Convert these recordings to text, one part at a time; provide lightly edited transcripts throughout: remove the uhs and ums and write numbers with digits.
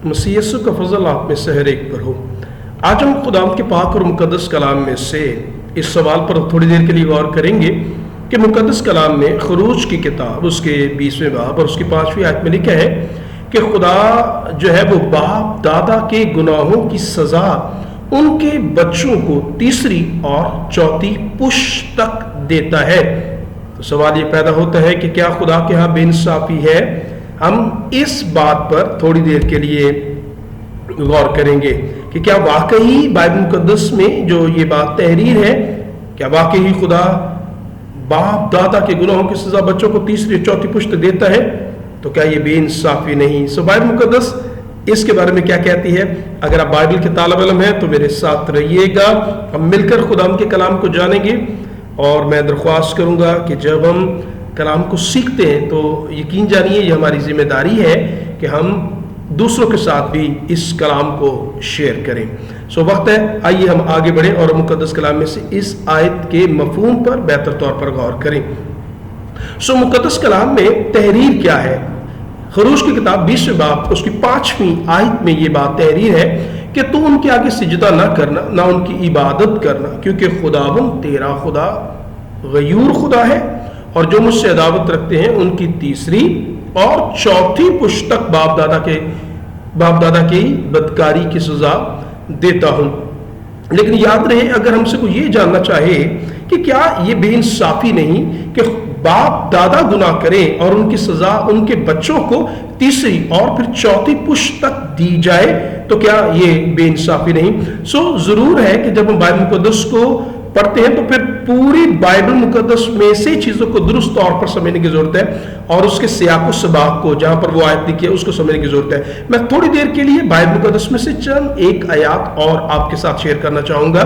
مسیح یسوع کا فضل آپ میں سے ہر ایک پر ہو۔ آج ہم خداوند کے پاک اور مقدس کلام میں سے اس سوال پر تھوڑی دیر کے لیے غور کریں گے کہ مقدس کلام میں خروج کی کتاب اس کے 20ویں باب اور اس کی 5ویں آیت میں لکھا ہے کہ خدا جو ہے وہ باپ دادا کے گناہوں کی سزا ان کے بچوں کو تیسری اور چوتھی پشت تک دیتا ہے۔ تو سوال یہ پیدا ہوتا ہے کہ کیا خدا کے ہاں بے انصافی ہے؟ ہم اس بات پر تھوڑی دیر کے لیے غور کریں گے کہ کیا واقعی بائبل مقدس میں جو یہ بات تحریر ہے، کیا واقعی خدا باپ دادا کے گناہوں کی سزا بچوں کو تیسری اور چوتھی پشت دیتا ہے؟ تو کیا یہ بے انصافی نہیں؟ بائبل مقدس اس کے بارے میں کیا کہتی ہے؟ اگر آپ بائبل کے طالب علم ہیں تو میرے ساتھ رہیے گا، ہم مل کر خدا کے کلام کو جانیں گے۔ اور میں درخواست کروں گا کہ جب ہم کلام کو سیکھتے ہیں تو یقین جانیے یہ ہماری ذمہ داری ہے کہ ہم دوسروں کے ساتھ بھی اس کلام کو شیئر کریں۔ وقت ہے، آئیے ہم آگے بڑھیں اور مقدس کلام میں سے اس آیت کے مفہوم پر بہتر طور پر غور کریں۔ مقدس کلام میں تحریر کیا ہے؟ خروج کی کتاب 20ویں باب اس کی 5ویں آیت میں یہ بات تحریر ہے کہ تو ان کے آگے سجدہ نہ کرنا، نہ ان کی عبادت کرنا، کیونکہ خداوند تیرا خدا غیور خدا ہے، اور جو مجھ سے عداوت رکھتے ہیں ان کی تیسری اور چوتھی پشت تک باپ دادا کی بدکاری کی سزا دیتا ہوں۔ لیکن یاد رہے، اگر ہم سے کوئی یہ جاننا چاہے کہ کیا یہ بے انصافی نہیں کہ باپ دادا گناہ کریں اور ان کی سزا ان کے بچوں کو تیسری اور پھر چوتھی پشت تک دی جائے، تو کیا یہ بے انصافی نہیں؟ ضرور ہے کہ جب ہم بائبل مقدس کو پڑھتے ہیں تو پھر پوری بائبل مقدس میں سے چیزوں کو درست طور پر سمجھنے کی ضرورت ہے، اور اس کے سیاق و سباق کو، جہاں پر وہ آیت لکھی ہے اس کو سمجھنے کی ضرورت ہے۔ میں تھوڑی دیر کے لیے بائبل مقدس میں سے چند ایک آیات اور آپ کے ساتھ شیئر کرنا چاہوں گا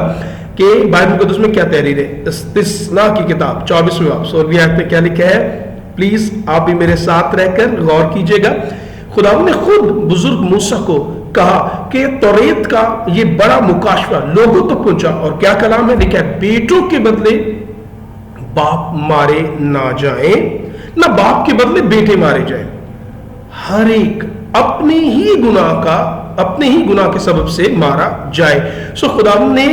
کہ بائبل مقدس میں کیا تحریر ہے۔ استثناء کی کتاب 24ویں باب 16ویں آیت میں کیا لکھا ہے؟ پلیز آپ بھی میرے ساتھ رہ کر غور کیجئے گا۔ خداوند نے خود بزرگ موسیٰ کو کہا کہ توریت کا یہ بڑا مکاشفہ لوگوں تک پہنچا، اور کیا کلام ہے؟ لکھا ہے بیٹوں کے بدلے باپ مارے نہ جائیں، نہ باپ کے بدلے بیٹے مارے جائیں، ہر ایک اپنے ہی گناہ کے سبب سے مارا جائے۔ خداوند نے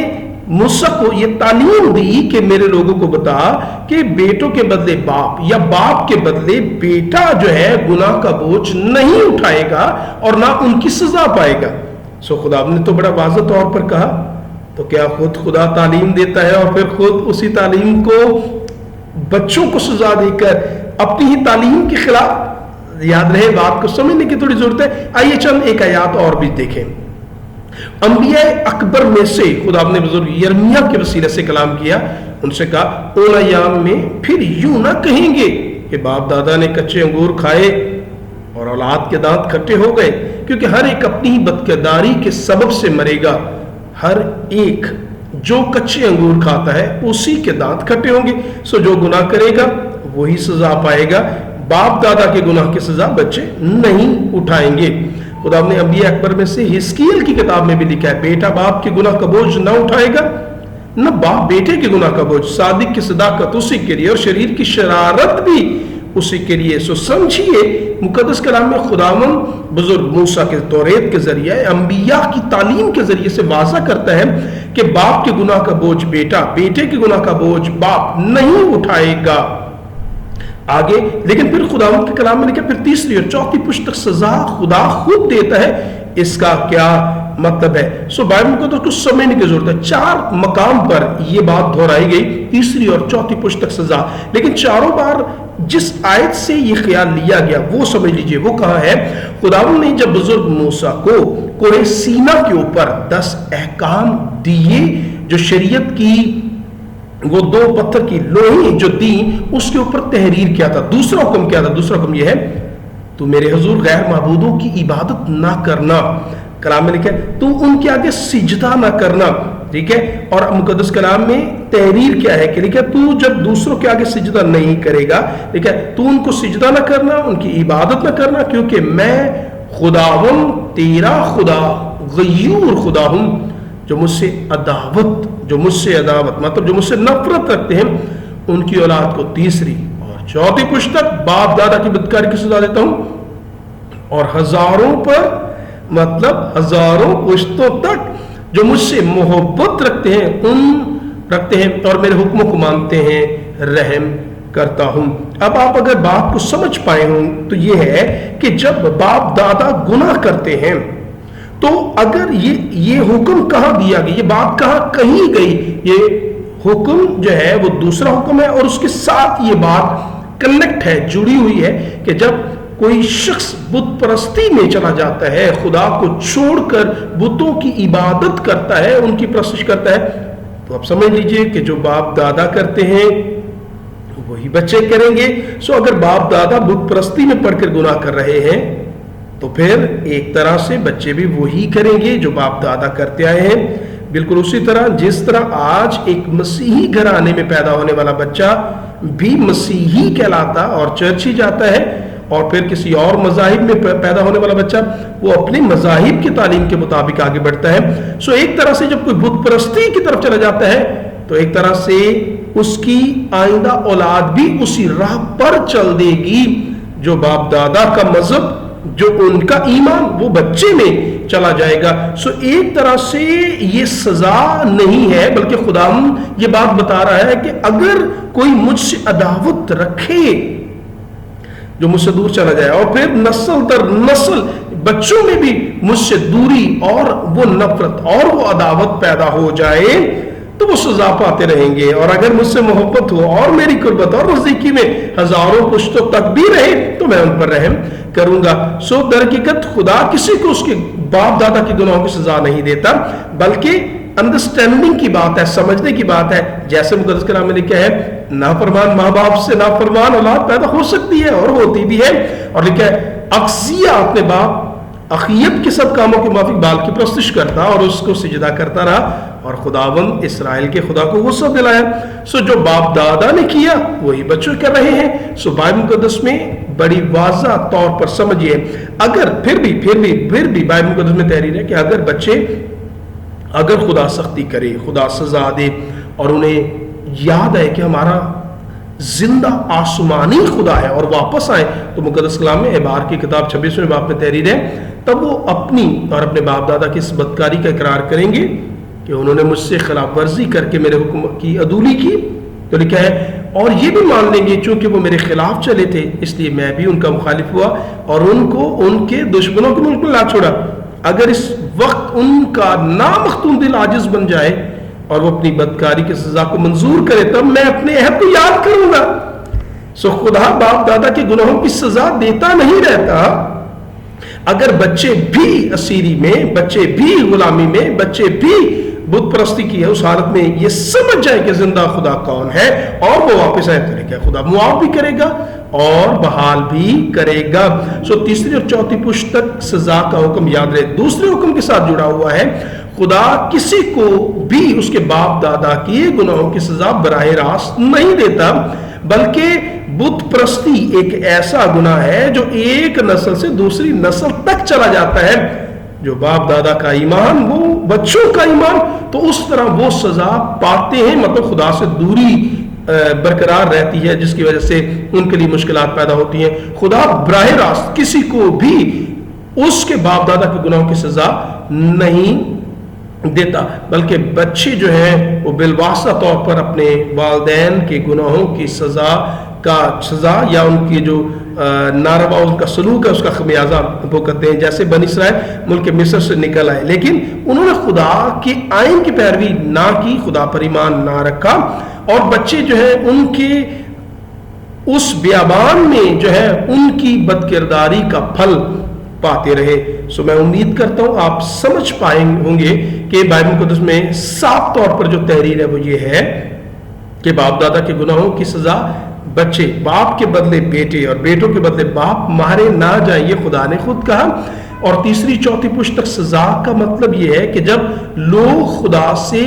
موسیٰ کو یہ تعلیم دی کہ میرے لوگوں کو بتا کہ بیٹوں کے بدلے باپ یا باپ کے بدلے بیٹا جو ہے گناہ کا بوجھ نہیں اٹھائے گا اور نہ ان کی سزا پائے گا۔ خداوند نے تو بڑا واضح طور پر کہا، تو کیا خود خدا تعلیم دیتا ہے اور پھر خود اسی تعلیم کو بچوں کو سزا دے کر اپنی ہی تعلیم کے خلاف؟ یاد رہے، بات کو سمجھنے کی تھوڑی ضرورت ہے۔ آئیے چند ایک آیات اور بھی دیکھیں۔ انبیاء اکبر میں سے خدا نے بزرگ یرمیہ کے وسیلے سے کلام کیا، ان سے کہا ان ایام میں پھر یوں نہ کہیں گے کہ باپ دادا نے کچے انگور کھائے اور اولاد کے دانت کھٹے ہو گئے، کیونکہ ہر ایک اپنی بدکرداری کے سبب سے مرے گا۔ ہر ایک جو کچے انگور کھاتا ہے اسی کے دانت کھٹے ہوں گے۔ جو گناہ کرے گا وہی سزا پائے گا، باپ دادا کے گناہ کی سزا بچے نہیں اٹھائیں گے۔ خدا نے انبیاء اکبر میں سے حزقیل کی کتاب میں بھی لکھا ہے بیٹا باپ کے گناہ کا بوجھ نہ اٹھائے گا، نہ باپ بیٹے کے گناہ کا بوجھ، صادق کی صداقت اسی کے لیے اور شریر کی شرارت بھی اسی کے لیے۔ سمجھیے مقدس کلام میں خداوند بزرگ موسیٰ کے توریت کے ذریعے، انبیاء کی تعلیم کے ذریعے سے واضح کرتا ہے کہ باپ کے گناہ کا بوجھ بیٹا، بیٹے کے گناہ کا بوجھ باپ نہیں اٹھائے گا۔ آگے لیکن پھر خداوند کے کلام میں لکھا پھر تیسری اور چوتھی پشت تک سزا خدا خود دیتا ہے۔ اس کا کیا مطلب ہے؟ بائبل کو تو کچھ سمجھنے کی ضرورت ہے۔ 4 مقام پر یہ بات دہرائی گئی، تیسری اور چوتھی پشت تک سزا، لیکن چاروں بار جس آیت سے یہ خیال لیا گیا وہ سمجھ لیجئے وہ کہاں ہے۔ خداوند نے جب بزرگ موسیٰ کو کوہ سینا کے اوپر 10 احکام دیے، جو شریعت کی وہ 2 پتھر کی لوہیں جو دیں، اس کے اوپر تحریر کیا تھا۔ دوسرا حکم کیا تھا؟ دوسرا حکم یہ ہے تو میرے حضور غیر معبودوں کی عبادت نہ کرنا۔ کلام میں لکھا ہے تو ان کے آگے سجدہ نہ کرنا، ٹھیک ہے۔ اور مقدس کلام میں تحریر کیا ہے کہ لکھا تو جب دوسروں کے آگے سجدہ نہیں کرے گا، ٹھیک ہے، تو ان کو سجدہ نہ کرنا، ان کی عبادت نہ کرنا، کیونکہ میں خداوند تیرا خدا غیور خدا ہوں، جو مجھ سے عداوت مطلب جو مجھ سے نفرت رکھتے ہیں، ان کی اولاد کو تیسری اور چوتھی پشت تک باپ دادا کی بدکاری کی سزا دیتا ہوں، اور ہزاروں پر मतलब हजारों पुश्तों तक जो मुझसे मोहब्बत रखते हैं और मेरे हुक्मों को मानते हैं, रहम करता हूं। अब आप अगर बात को समझ पाए हों तो ये है कि जब बाप दादा गुनाह करते हैं तो अगर ये हुक्म कहाँ दिया गया, ये बात कहाँ कही गई, ये हुक्म जो है वो दूसरा हुक्म है और उसके साथ ये बात कनेक्ट है, जुड़ी हुई है कि जब कोई शख्स बुत परस्ती में चला जाता है, खुदा को छोड़कर बुतों की इबादत करता है, उनकी परस्तिश करता है, तो आप समझ लीजिए कि जो बाप दादा करते हैं वही बच्चे करेंगे। सो अगर बाप दादा बुत परस्ती में पढ़कर गुनाह कर रहे हैं तो फिर एक तरह से बच्चे भी वही करेंगे जो बाप दादा करते आए हैं। बिल्कुल उसी तरह जिस तरह आज एक मसीही घराने में पैदा होने वाला बच्चा भी मसीही कहलाता और चर्च ही जाता है, और फिर किसी और मज़ाहिब में पैदा होने वाला बच्चा वो अपने मज़ाहिब की तालीम के मुताबिक आगे बढ़ता है। सो एक तरह से जब कोई बुत परस्ती की तरफ चला जाता है तो एक तरह से उसकी आइंदा औलाद भी उसी राह पर चल देगी जो बाप दादा का मजहब, जो उनका ईमान वो बच्चे में चला जाएगा। सो एक तरह से ये सजा नहीं है, बल्कि खुदा ये बात बता रहा है कि अगर कोई मुझसे अदावत रखे, जो मुझसे दूर चला जाए, और फिर नस्ल दर नस्ल बच्चों में भी मुझसे दूरी और वो नफरत और वो अदावत पैदा हो जाए, तो वो सजा पाते रहेंगे। और अगर मुझसे मोहब्बत हो और मेरी कुर्बत और नजदीकी में हजारों पुश्तों तक भी रहे तो मैं उन पर रहम करूंगा। सो दर हकीकत खुदा किसी को उसके बाप दादा के गुनाहों की सजा नहीं देता, बल्कि अंडरस्टैंडिंग की बात है, समझने की बात है। जैसे मुकद्दस कलाम में लिखा है, नाफरमान माँ बाप से नाफरमान औलाद पैदा हो सकती है और होती भी है, और लिखा है अक्सिया अपने बाप अखियत के सब कामों के माफिक बाल की प्रस्तुश करता और उसको सिजदा करता रहा, और खुदावंद इसराइल के खुदा को गुस्सा दिलाया। सो जो बाप दादा ने किया वही बच्चों कर रहे हैं। सो बाइबल मुकद्दस में बड़ी वाज़ा तौर पर समझिए, अगर फिर भी बाइबल मुकद्दस में तहरीर है कि अगर खुदा सख्ती करे, खुदा सजा दे, और उन्हें याद है कि हमारा जिंदा आसमानी खुदा है और वापस आए, तो मुकद्दस कलाम में एबार की किताब 26वें बाब में तहरीर है, तब वो अपनी और अपने बाप दादा की इस बदकारी का इकरार करेंगे कि उन्होंने मुझसे खिलाफ वर्जी करके मेरे हुक्म की अदूली की। तो लिखा है, और ये भी मान लेंगे चूंकि वो मेरे खिलाफ चले थे इसलिए मैं भी उनका मुखालिफ हुआ और उनको उनके दुश्मनों के मुल्क में ला छोड़ा। अगर इस वक्त उनका नामख्तूम दिल आजिज बन जाए और वो अपनी बदकारी की सजा को मंजूर करे, तब मैं अपने अहद को याद करूंगा। सो खुदा बाप दादा के गुनाहों की सजा देता नहीं रहता। अगर बच्चे भी असीरी में, बच्चे भी गुलामी में, बच्चे भी बुत परस्ती की है, उस हालत में ये समझ जाए कि जिंदा खुदा कौन है और वो वापस आए, तो क्या खुदा मुआफ भी करेगा और बहाल भी करेगा। सो तीसरी और चौथी पुश्त तक सजा का हुक्म याद रहे, दूसरे हुक्म के साथ जुड़ा हुआ है। खुदा किसी को भी उसके बाप दादा किए गुनाहों की सजा बराह रास्त नहीं देता, बल्कि बुत परस्ती एक ऐसा गुनाह है जो एक नस्ल से दूसरी नस्ल तक चला जाता है। जो बाप दादा का ईमान वो बच्चों का ईमान, तो उस तरह वो सजा पाते हैं, मतलब खुदा से दूरी बरकरार रहती है, जिसकी वजह से उनके लिए मुश्किलात पैदा होती हैं। खुदा बराह रास्त किसी को भी उसके बाप दादा के गुनाहों की सजा नहीं देता, बल्कि बच्चे जो हैं वो बिलवासा तौर पर अपने वालिदैन के गुनाहों की सजा या उनकी जो नारवा उनका सलूक है उसका खमियाजा भुगतते हैं। जैसे बनी इसराइल मुल्क मिस्र से निकल आए, लेकिन उन्होंने खुदा के आइन की पैरवी ना की, खुदा पर ईमान ना रखा, और बच्चे जो है उनके उस बियाबान में जो है उनकी बदकिरदारी का फल पाते रहे। सो मैं उम्मीद करता हूं आप समझ पाए होंगे कि बाइबल मुकद्दस में साफ तौर पर जो तहरीर है वो ये है कि बाप दादा के गुनाहों की सजा बच्चे बाप के बदले बेटे और बेटों के बदले बाप मारे ना जाए, ये खुदा ने खुद कहा। और तीसरी चौथी पुश्त तक सजा का मतलब ये है कि जब लोग खुदा से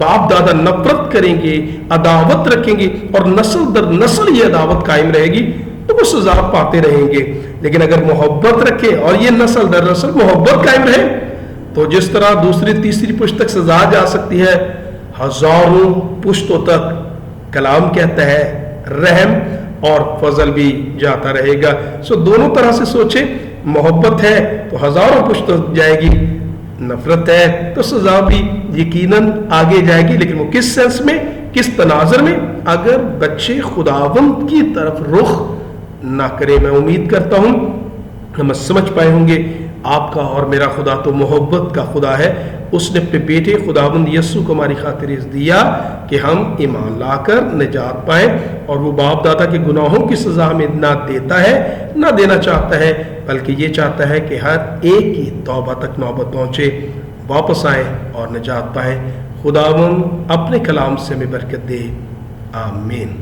बाप दादा नफरत करेंगे, अदावत रखेंगे और नस्ल दर नस्ल ये अदावत कायम रहेगी, तो वो सजा पाते रहेंगे। लेकिन अगर मोहब्बत रखे और ये नस्ल दर नस्ल मोहब्बत कायम रहे, तो जिस तरह दूसरी तीसरी पुश्त तक सजा जा सकती है, हजारों पुश्तों तक कलाम कहता है रहम और फजल भी जाता रहेगा। सो दोनों तरह से सोचे मोहब्बत है तो हज़ारों पुश्त जाएगी, नफरत है तो सज़ा भी यकीनन आगे जाएगी। लेकिन वो किस सेंस में, किस तनाज़र में, अगर बच्चे खुदावंद की तरफ रुख ना करें। मैं उम्मीद करता हूँ हम समझ पाए होंगे आपका और मेरा खुदा तो मोहब्बत का खुदा है। उसने अपने बेटे खुदावंद यीशु को हमारी खातिर दिया कि हम ईमान लाकर निजात पाएं, और वो बाप दादा के गुनाहों की सज़ा हमें ना देता है, ना देना चाहता है, बल्कि ये चाहता है कि हर एक की तौबा तक नौबत पहुँचे, वापस आए और निजात पाएं। खुदावंद अपने कलाम से हमें बरकत दे। आमीन।